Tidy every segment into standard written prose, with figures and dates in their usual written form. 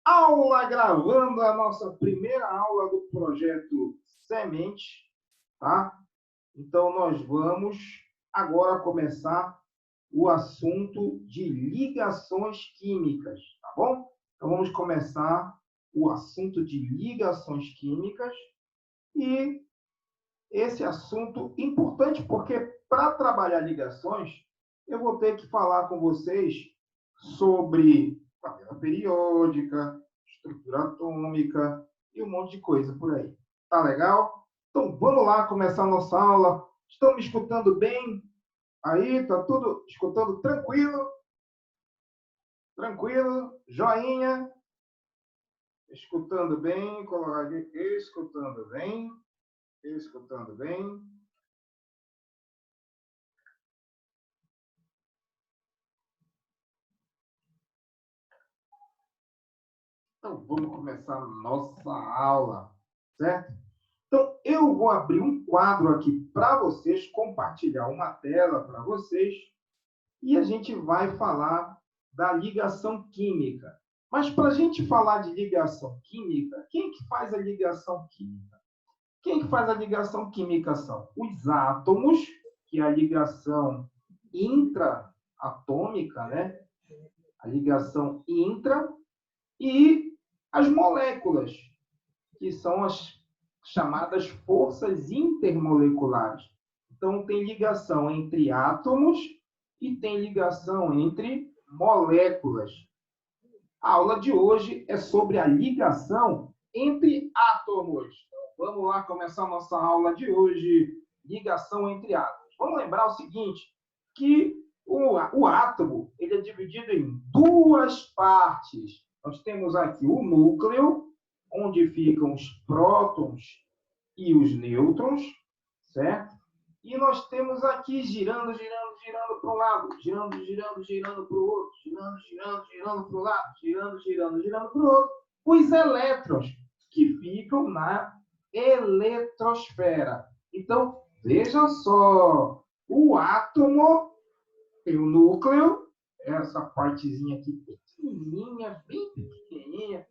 Aula gravando a nossa primeira aula do projeto Semente, tá? Então, nós vamos agora começar o assunto de ligações químicas, tá bom? Então, vamos começar o assunto de ligações químicas e esse assunto importante porque para trabalhar ligações, eu vou ter que falar com vocês sobre tabela periódica, estrutura atômica e um monte de coisa por aí. Tá legal? Então, vamos lá começar a nossa aula. Estão me escutando bem? Aí, tá tudo escutando tranquilo? Tranquilo? Joinha? Escutando bem? Colocar aqui, escutando bem? Escutando bem? Então, vamos começar a nossa aula, certo? Então, eu vou abrir um quadro aqui para vocês, compartilhar uma tela para vocês, e a gente vai falar da ligação química. Mas para a gente falar de ligação química, quem que faz a ligação química? Quem que faz a ligação química são os átomos, que é a ligação intraatômica, né? A ligação intra, e as moléculas, que são as chamadas forças intermoleculares. Então, tem ligação entre átomos e tem ligação entre moléculas. A aula de hoje é sobre a ligação entre átomos. Então, vamos lá começar a nossa aula de hoje, ligação entre átomos. Vamos lembrar o seguinte, que o átomo ele é dividido em duas partes. Nós temos aqui o núcleo, onde ficam os prótons e os nêutrons, certo? E nós temos aqui girando para um lado, girando para o outro, girando para o lado, girando para o outro, os elétrons, que ficam na eletrosfera. Então, veja só, o átomo tem o núcleo, essa partezinha aqui pequenininha, bem pequenininha,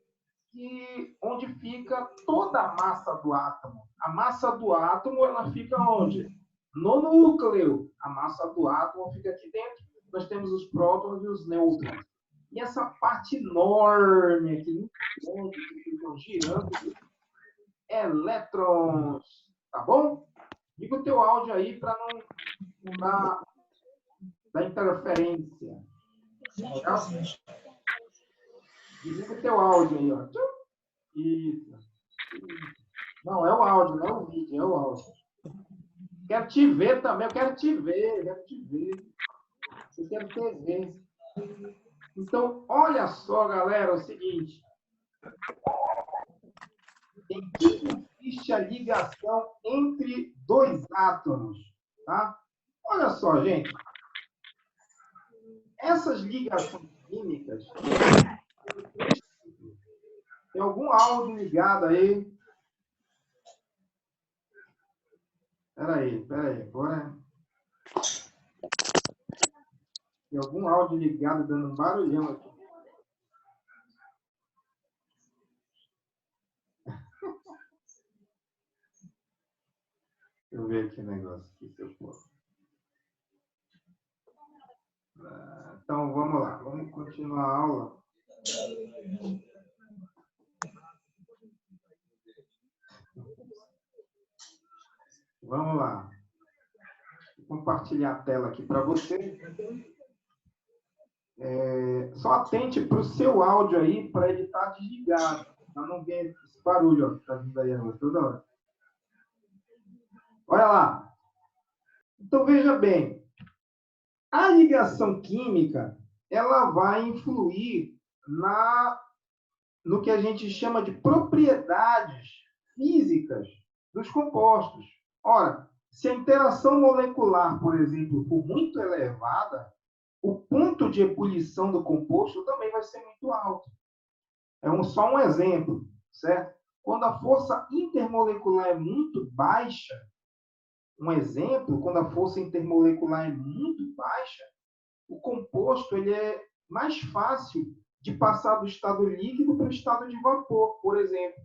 onde fica toda a massa do átomo. A massa do átomo, ela fica onde? No núcleo. A massa do átomo fica aqui dentro. Nós temos os prótons e os nêutrons. E essa parte enorme aqui, onde ficam girando, elétrons. Tá bom? Liga o teu áudio aí para não dar interferência. Legal? Liga o teu áudio aí, ó. Isso. Não, é o áudio, não é o vídeo, é o áudio. Quero te ver também, eu quero te ver. Eu quero te ver. Então, olha só, galera, é o seguinte. Em que consiste a ligação entre dois átomos? Tá? Olha só, gente. Essas ligações químicas... Tem algum áudio ligado aí? Peraí. Agora... Tem algum áudio ligado dando um barulhão aqui. Deixa eu ver aqui o negócio aqui, se eu posso. Então, vamos lá. Vamos continuar a aula. Vamos lá. Vou compartilhar a tela aqui para você. Só atente para o seu áudio aí, para ele estar desligado. Para não ver esse barulho ó, que está vindo aí toda hora. Olha lá. Então, veja bem. A ligação química, ela vai influir no que a gente chama de propriedades físicas dos compostos. Ora, se a interação molecular, por exemplo, for muito elevada, o ponto de ebulição do composto também vai ser muito alto. Só um exemplo, certo? Quando a força intermolecular é muito baixa, um exemplo, quando a força intermolecular é muito baixa, o composto ele é mais fácil de passar do estado líquido para o estado de vapor, por exemplo.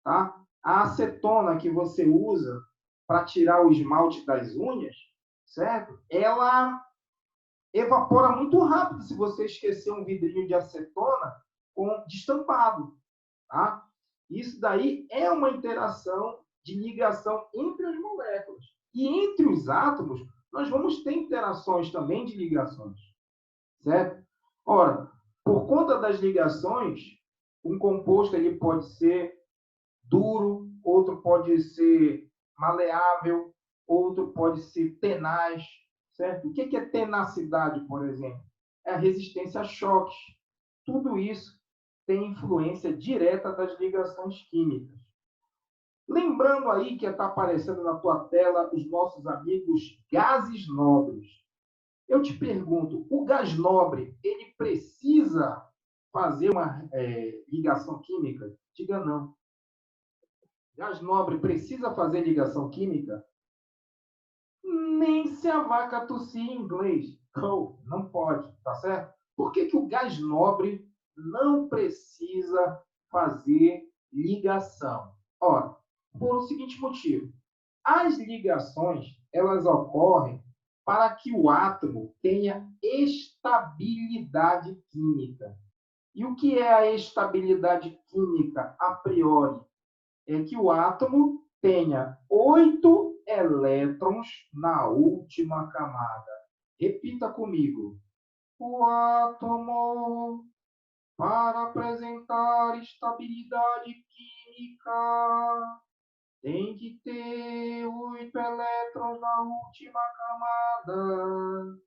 Tá? A acetona que você usa para tirar o esmalte das unhas, certo? Ela evapora muito rápido se você esquecer um vidrinho de acetona com destampado. Tá? Isso daí é uma interação de ligação entre as moléculas. E entre os átomos, nós vamos ter interações também de ligações. Certo? Ora, por conta das ligações, um composto ele pode ser duro, outro pode ser maleável, outro pode ser tenaz, certo? O que é tenacidade, por exemplo? É a resistência a choques. Tudo isso tem influência direta das ligações químicas. Lembrando aí que está aparecendo na tua tela os nossos amigos gases nobres. Eu te pergunto, o gás nobre, ele precisa fazer uma ligação química? Diga não. Gás nobre precisa fazer ligação química? Nem se a vaca tossir em inglês. Oh, não pode, tá certo? Por que o gás nobre não precisa fazer ligação? Ora, por o seguinte motivo. As ligações, elas ocorrem para que o átomo tenha estabilidade química. E o que é a estabilidade química a priori? É que o átomo tenha 8 elétrons na última camada. Repita comigo. O átomo, para apresentar estabilidade química, tem que ter 8 elétrons na última camada.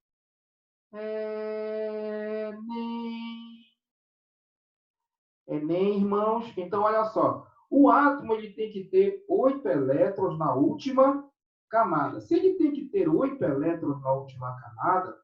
Enem, irmãos. Então, olha só. O átomo ele tem que ter 8 elétrons na última camada. Se ele tem que ter 8 elétrons na última camada,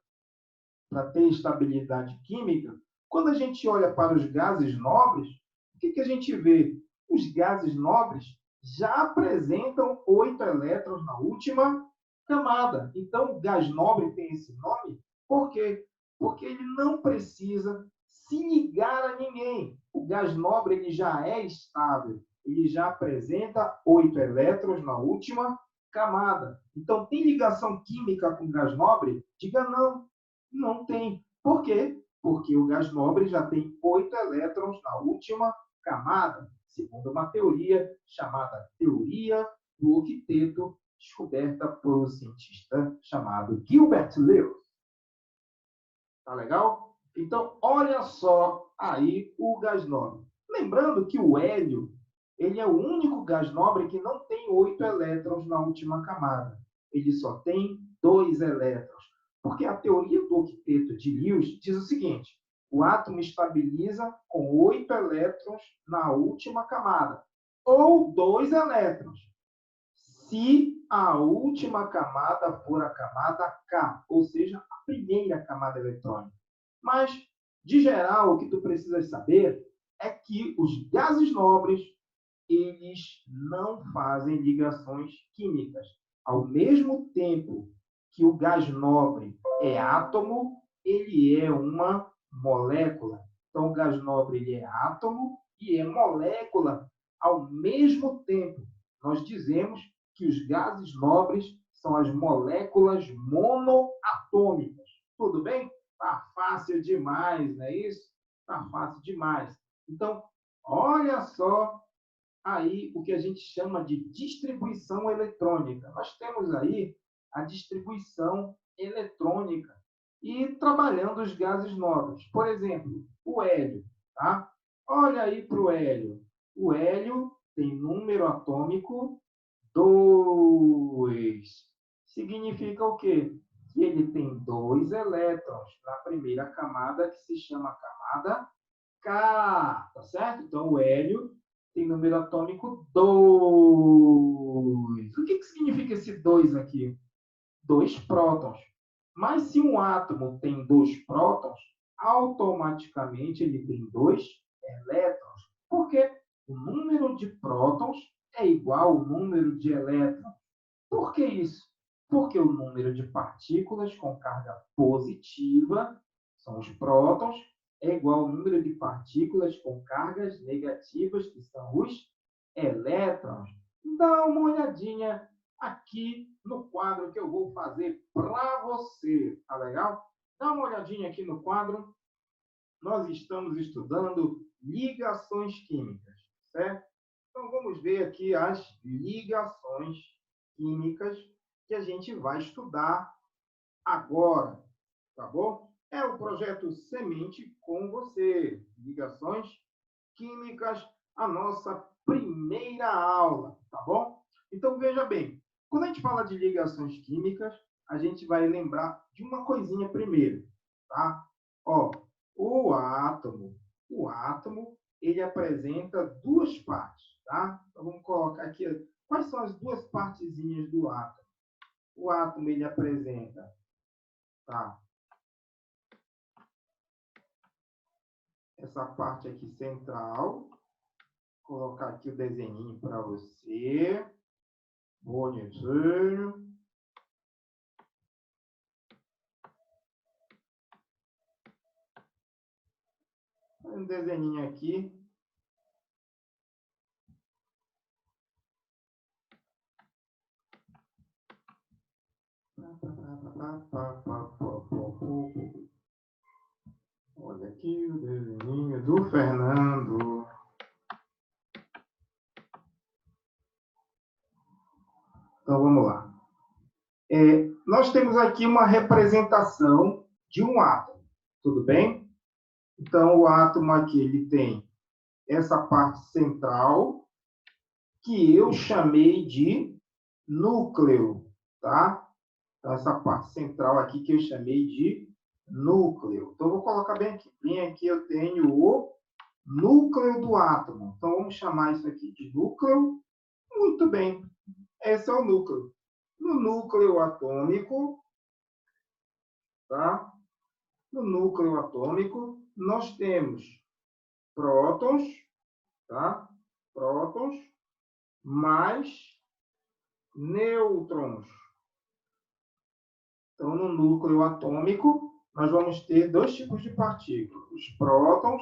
para ter estabilidade química, quando a gente olha para os gases nobres, o que a gente vê? Os gases nobres já apresentam 8 elétrons na última camada. Então, o gás nobre tem esse nome, por quê? Porque ele não precisa se ligar a ninguém. O gás nobre ele já é estável, ele já apresenta 8 elétrons na última camada. Então, tem ligação química com gás nobre? Diga não. Não tem. Por quê? Porque o gás nobre já tem 8 elétrons na última camada, segundo uma teoria chamada teoria do octeto, descoberta por um cientista chamado Gilbert Lewis. Tá legal? Então, olha só aí o gás nobre. Lembrando que o hélio ele é o único gás nobre que não tem 8 elétrons na última camada. Ele só tem 2 elétrons. Porque a teoria do octeto de Lewis diz o seguinte: o átomo estabiliza com 8 elétrons na última camada, ou 2 elétrons, se a última camada for a camada K, ou seja, a primeira camada eletrônica. Mas, de geral, o que tu precisas saber é que os gases nobres eles não fazem ligações químicas. Ao mesmo tempo que o gás nobre é átomo, ele é uma molécula. Então, o gás nobre ele é átomo e é molécula ao mesmo tempo. Nós dizemos que os gases nobres são as moléculas monoatômicas. Tudo bem? Tá fácil demais, não é isso? Tá fácil demais. Então, olha só aí o que a gente chama de distribuição eletrônica. Nós temos aí a distribuição eletrônica e trabalhando os gases nobres. Por exemplo, o hélio. Tá? Olha aí para o hélio. O hélio tem número atômico 2. Significa o quê? Que ele tem 2 elétrons na primeira camada, que se chama camada K. Tá certo? Então, o hélio tem número atômico 2. O que significa esse 2 aqui? 2 prótons. Mas se um átomo tem 2 prótons, automaticamente ele tem 2 elétrons. Por quê? O número de prótons é igual ao número de elétrons. Por que isso? Porque o número de partículas com carga positiva são os prótons é igual ao número de partículas com cargas negativas, que são os elétrons. Dá uma olhadinha aqui no quadro que eu vou fazer para você, tá legal? Dá uma olhadinha aqui no quadro. Nós estamos estudando ligações químicas, certo? Então, vamos ver aqui as ligações químicas que a gente vai estudar agora, tá bom? É o projeto Semente com você. Ligações químicas, a nossa primeira aula, tá bom? Então, veja bem, quando a gente fala de ligações químicas, a gente vai lembrar de uma coisinha primeiro, tá? Ó, o átomo, ele apresenta duas partes, tá? Então, vamos colocar aqui, quais são as duas partezinhas do átomo? O átomo, ele apresenta, tá? Essa parte aqui central. Vou colocar aqui o desenho para você. Bonitinho. Um desenho aqui. Olha aqui o desenho do Fernando. Então, vamos lá. Nós temos aqui uma representação de um átomo, tudo bem? Então, o átomo aqui, ele tem essa parte central, que eu chamei de núcleo, tá? Então, essa parte central aqui que eu chamei de núcleo. Então, vou colocar bem aqui. Bem aqui eu tenho o núcleo do átomo. Então, vamos chamar isso aqui de núcleo. Muito bem. Esse é o núcleo. No núcleo atômico, tá? No núcleo atômico, nós temos prótons, tá? Prótons mais nêutrons. Então, no núcleo atômico, nós vamos ter dois tipos de partículas, os prótons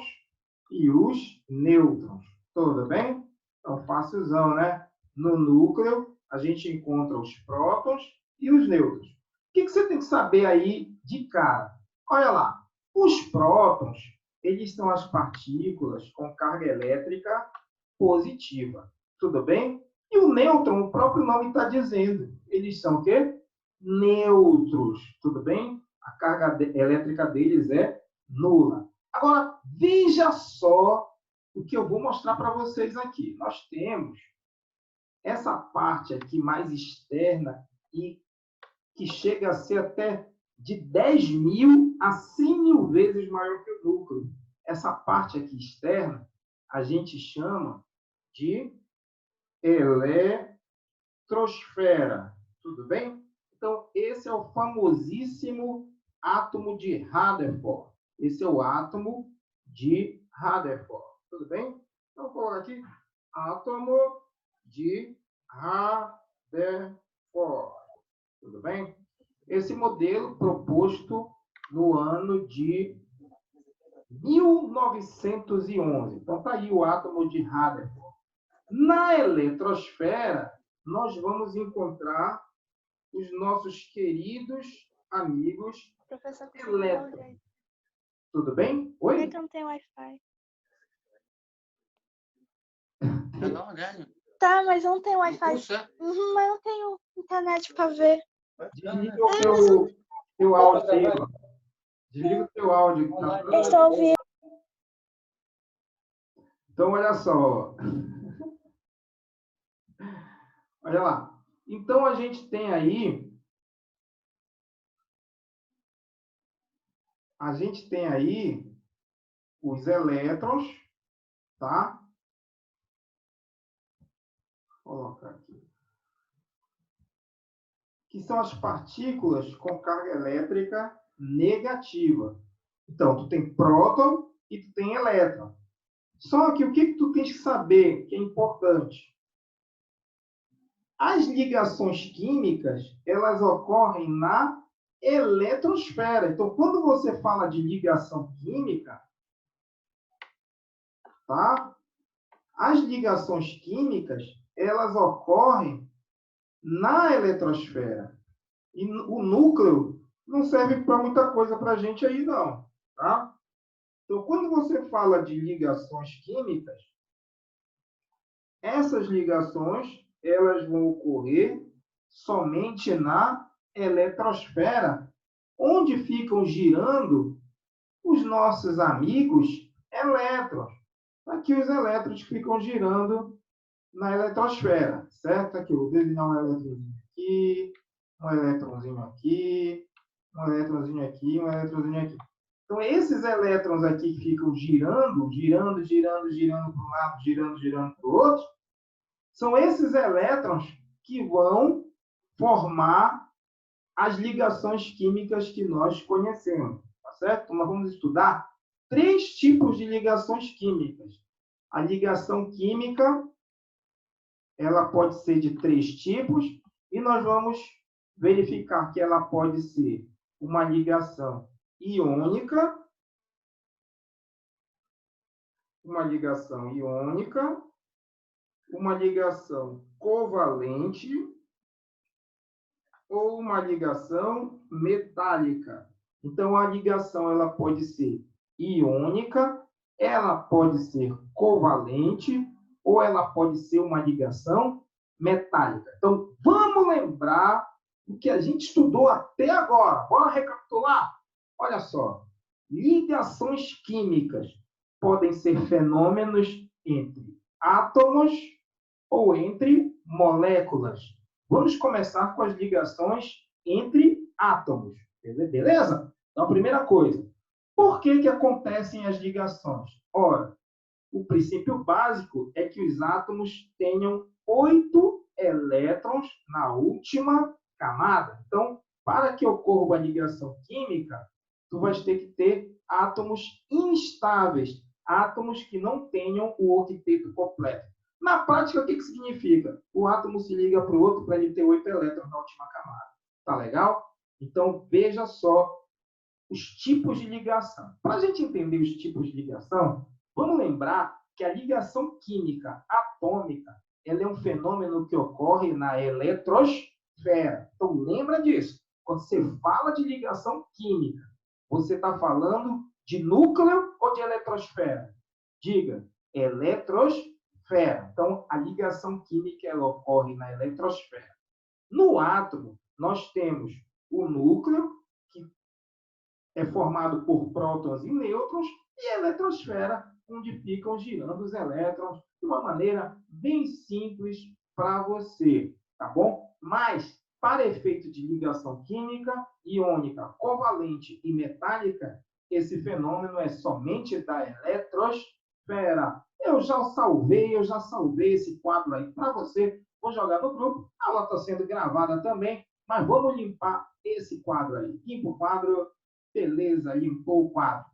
e os nêutrons. Tudo bem? Então, facilzão, né? No núcleo, a gente encontra os prótons e os nêutrons. O que você tem que saber aí de cara? Olha lá, os prótons, eles são as partículas com carga elétrica positiva. Tudo bem? E o nêutron, o próprio nome está dizendo, eles são o quê? Neutros, tudo bem? A carga elétrica deles é nula. Agora, veja só o que eu vou mostrar para vocês aqui. Nós temos essa parte aqui mais externa e que chega a ser até de 10.000 a 100.000 vezes maior que o núcleo. Essa parte aqui externa a gente chama de eletrosfera. Tudo bem? Então, esse é o famosíssimo átomo de Rutherford. Esse é o átomo de Rutherford. Tudo bem? Então, vou colocar aqui átomo de Rutherford. Tudo bem? Esse modelo proposto no ano de 1911. Então, está aí o átomo de Rutherford. Na eletrosfera, nós vamos encontrar os nossos queridos amigos elétrons. Tudo bem? Oi? Por que não tem Wi-Fi? Tá, mas não tem Wi-Fi. Uhum, mas não tenho internet para ver. Desliga o teu áudio aí. Desliga o teu áudio. Eu estou ouvindo. Então, olha só. Olha lá. Então, a gente tem aí os elétrons, tá? Vou colocar aqui. Que são as partículas com carga elétrica negativa. Então, tu tem próton e tu tem elétron. Só que o que tu tens que saber, que é importante? As ligações químicas, elas ocorrem na eletrosfera. Então, quando você fala de ligação química, tá? As ligações químicas, elas ocorrem na eletrosfera. E o núcleo não serve para muita coisa para a gente aí, não, tá? Então, quando você fala de ligações químicas, essas ligações, elas vão ocorrer somente na eletrosfera, onde ficam girando os nossos amigos elétrons. Aqui os elétrons ficam girando na eletrosfera, certo? Aqui eu vou desenhar um eletrônio aqui, um eletrãozinho aqui, um eletrãozinho aqui, um eletrãozinho aqui. Então, esses elétrons aqui que ficam girando, girando, girando, girando para um lado, girando, girando para o outro, são esses elétrons que vão formar as ligações químicas que nós conhecemos, tá certo? Então, nós vamos estudar 3 tipos de ligações químicas. A ligação química, ela pode ser de 3 tipos, e nós vamos verificar que ela pode ser uma ligação iônica, uma ligação covalente ou uma ligação metálica. Então, a ligação ela pode ser iônica, ela pode ser covalente ou ela pode ser uma ligação metálica. Então, vamos lembrar o que a gente estudou até agora. Bora recapitular? Olha só. Ligações químicas podem ser fenômenos entre átomos ou entre moléculas. Vamos começar com as ligações entre átomos. Beleza? Então, a primeira coisa. Por que acontecem as ligações? Ora, o princípio básico é que os átomos tenham 8 elétrons na última camada. Então, para que ocorra uma ligação química, tu vais ter que ter átomos instáveis, átomos que não tenham o octeto completo. Na prática, o que significa? O átomo se liga para o outro para ele ter 8 elétrons na última camada. Tá legal? Então, veja só os tipos de ligação. Para a gente entender os tipos de ligação, vamos lembrar que a ligação química atômica ela é um fenômeno que ocorre na eletrosfera. Então, lembra disso. Quando você fala de ligação química, você está falando de núcleo ou de eletrosfera? Diga, eletrosfera. Então, a ligação química ela ocorre na eletrosfera. No átomo, nós temos o núcleo, que é formado por prótons e nêutrons, e a eletrosfera, onde ficam girando os elétrons de uma maneira bem simples para você, tá bom? Mas, para efeito de ligação química, iônica, covalente e metálica, esse fenômeno é somente da eletrosfera. Eu já salvei esse quadro aí para você. Vou jogar no grupo. A aula está sendo gravada também, mas vamos limpar esse quadro aí. Limpa o quadro. Beleza, limpou o quadro.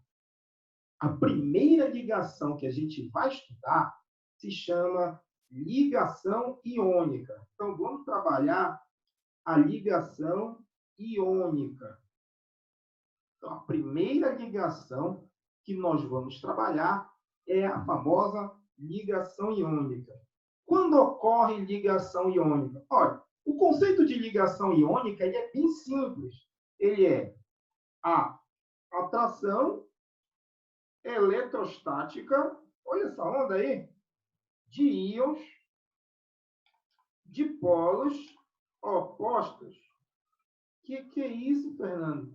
A primeira ligação que a gente vai estudar se chama ligação iônica. Então, vamos trabalhar a ligação iônica. Então, a primeira ligação que nós vamos trabalhar é a famosa ligação iônica. Quando ocorre ligação iônica? Olha, o conceito de ligação iônica ele é bem simples. Ele é a atração eletrostática, olha essa onda aí, de íons de polos opostos. Que é isso, Fernando?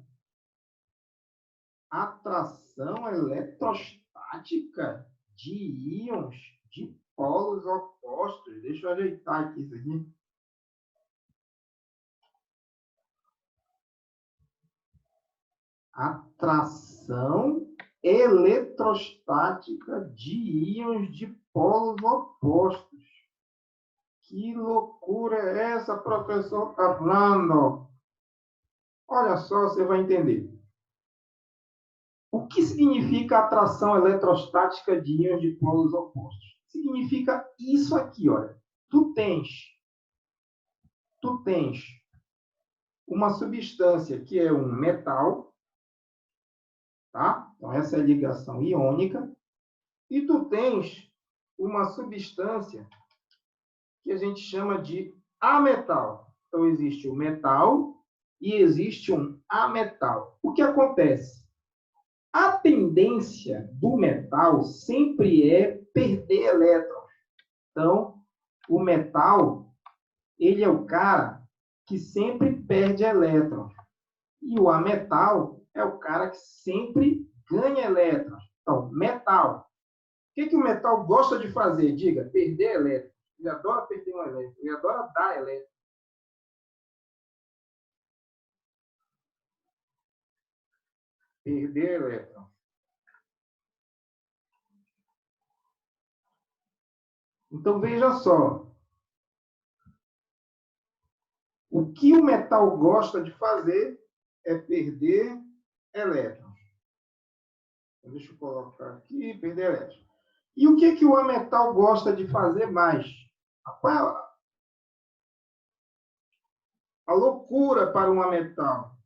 Atração eletrostática de íons de polos opostos. Deixa eu ajeitar aqui isso aqui. Atração eletrostática de íons de polos opostos. Que loucura é essa, professor Fernando? Olha só, você vai entender. O que significa atração eletrostática de íons de polos opostos? Significa isso aqui, olha. Tu tens uma substância que é um metal, tá? Então, essa é a ligação iônica. E tu tens uma substância que a gente chama de ametal. Então, existe o metal e existe um ametal. O que acontece? A tendência do metal sempre é perder elétrons. Então, o metal, ele é o cara que sempre perde elétrons. E o ametal é o cara que sempre ganha elétrons. Então, metal. O que o metal gosta de fazer? Diga, perder elétrons. Ele adora perder um elétron. Ele adora dar elétrons. Perder elétrons. Então, veja só. O que o metal gosta de fazer é perder elétrons. Então, deixa eu colocar aqui, perder elétrons. E o que o ametal gosta de fazer mais? A loucura para um ametal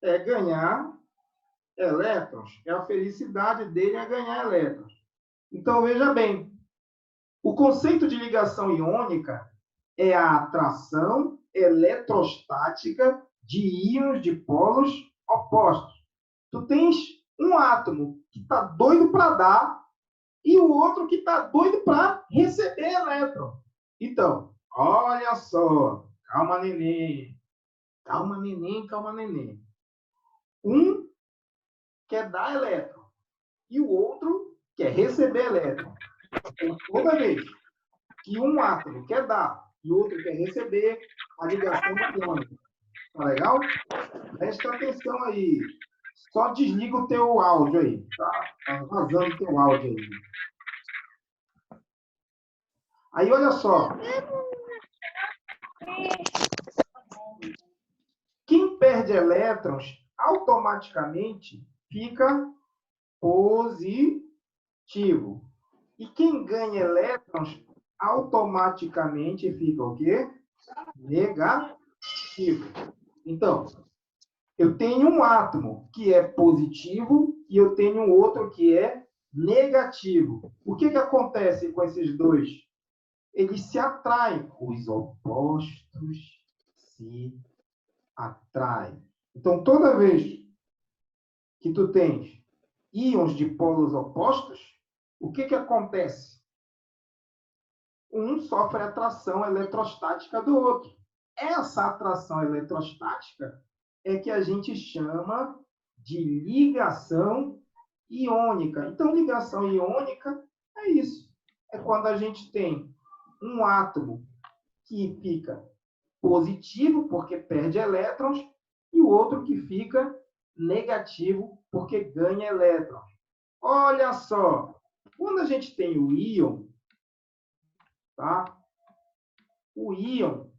é ganhar elétrons. É a felicidade dele é ganhar elétrons. Então, veja bem, o conceito de ligação iônica é a atração eletrostática de íons de polos opostos. Tu tens um átomo que está doido para dar e o outro que está doido para receber elétron. Então, olha só, calma, neném. Calma, neném, calma, neném. Um quer dar elétron e o outro quer receber elétron. Então, toda vez que um átomo quer dar e o outro quer receber, a ligação é iônica. Tá legal? Presta atenção aí. Só desliga o teu áudio aí. Tá vazando o teu áudio aí. Aí, olha só. Quem perde elétrons automaticamente fica positivo. E quem ganha elétrons automaticamente fica o quê? Negativo. Então, eu tenho um átomo que é positivo e eu tenho outro que é negativo. O que acontece com esses dois? Eles se atraem. Os opostos se atraem. Então, toda vez que tu tens íons de polos opostos, o que acontece? Um sofre atração eletrostática do outro. Essa atração eletrostática é que a gente chama de ligação iônica. Então, ligação iônica é isso. É quando a gente tem um átomo que fica positivo, porque perde elétrons, e o outro que fica negativo, porque ganha elétrons. Olha só, quando a gente tem o íon, tá? O íon,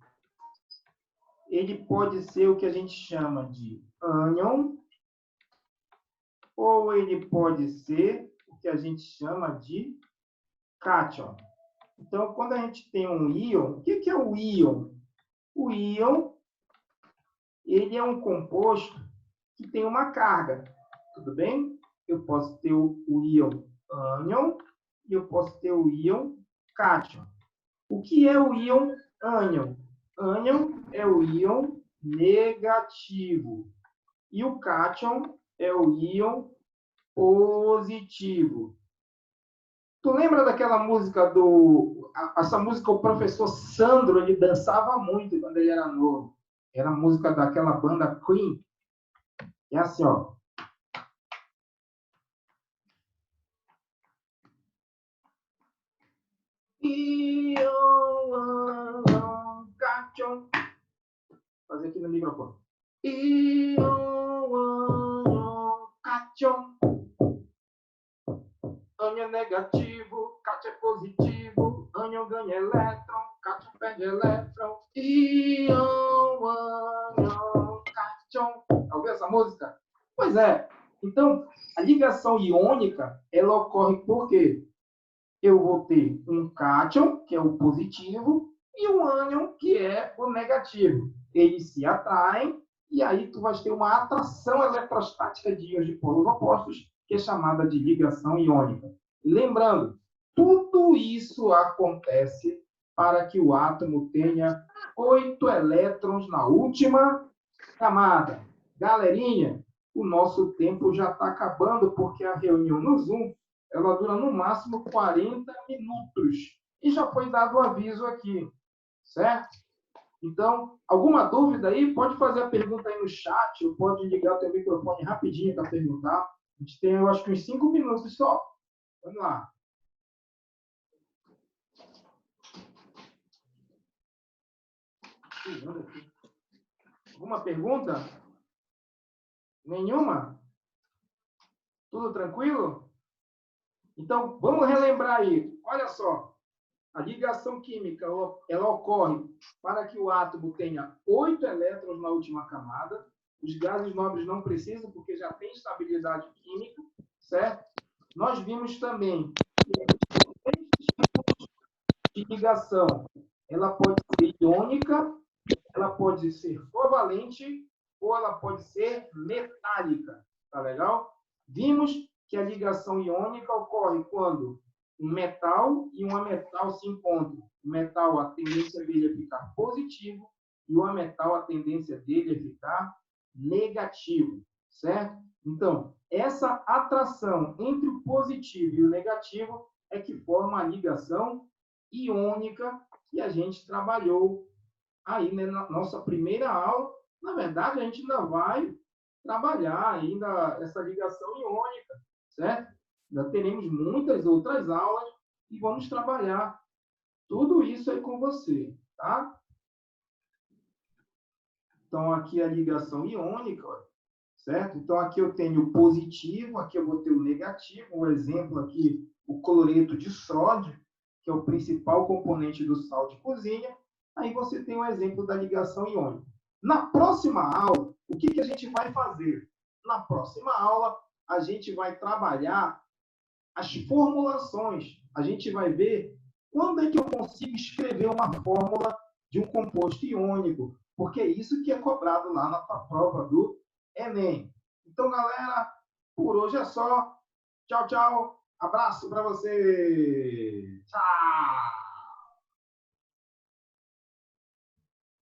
ele pode ser o que a gente chama de ânion, ou ele pode ser o que a gente chama de cátion. Então, quando a gente tem um íon, o que é o íon? O íon, ele é um composto que tem uma carga, tudo bem? Eu posso ter o íon ânion e eu posso ter o íon cátion. O que é o íon ânion? Ânion é o íon negativo e o cátion é o íon positivo. Tu lembra daquela música essa música o professor Sandro, ele dançava muito quando ele era novo. Era a música daquela banda Queen. É assim, ó. Fazer aqui no microfone. Ânion negativo, cátion é positivo, ânion ganha elétron, cátion perde elétron. Íon, ânion, cátion. Ouviu essa música? Pois é. Então, a ligação iônica, ela ocorre por quê? Eu vou ter um cátion, que é o positivo, e um ânion, que é o negativo. Eles se atraem, e aí tu vai ter uma atração eletrostática de íons de polos opostos, que é chamada de ligação iônica. Lembrando, tudo isso acontece para que o átomo tenha 8 elétrons na última camada. Galerinha, o nosso tempo já está acabando, porque a reunião no Zoom ela dura no máximo 40 minutos. E já foi dado o aviso aqui, certo? Então, alguma dúvida aí? Pode fazer a pergunta aí no chat, ou pode ligar o teu microfone rapidinho para perguntar. A gente tem, eu acho que uns 5 minutos só. Vamos lá. Alguma pergunta? Nenhuma? Tudo tranquilo? Então, vamos relembrar aí. Olha só. A ligação química ela ocorre para que o átomo tenha 8 elétrons na última camada. Os gases nobres não precisam, porque já tem estabilidade química, certo? Nós vimos também que de ligação ela pode ser iônica, ela pode ser covalente ou ela pode ser metálica. Tá legal? Vimos que a ligação iônica ocorre quando um metal e um ametal se encontram. O metal, a tendência dele é ficar positivo e o ametal, a tendência dele é ficar negativo, certo? Então, essa atração entre o positivo e o negativo é que forma a ligação iônica que a gente trabalhou aí, né, na nossa primeira aula. Na verdade, a gente ainda vai trabalhar ainda essa ligação iônica, certo? Ainda teremos muitas outras aulas e vamos trabalhar tudo isso aí com você, tá? Então, aqui a ligação iônica, certo? Então, aqui eu tenho o positivo, aqui eu vou ter o negativo. Um exemplo aqui, o cloreto de sódio, que é o principal componente do sal de cozinha. Aí você tem um exemplo da ligação iônica. Na próxima aula, o que a gente vai fazer? Na próxima aula, a gente vai trabalhar as formulações. A gente vai ver quando é que eu consigo escrever uma fórmula de um composto iônico, porque é isso que é cobrado lá na prova do Enem. Então, galera, por hoje é só. Tchau, tchau. Abraço para você. Tchau.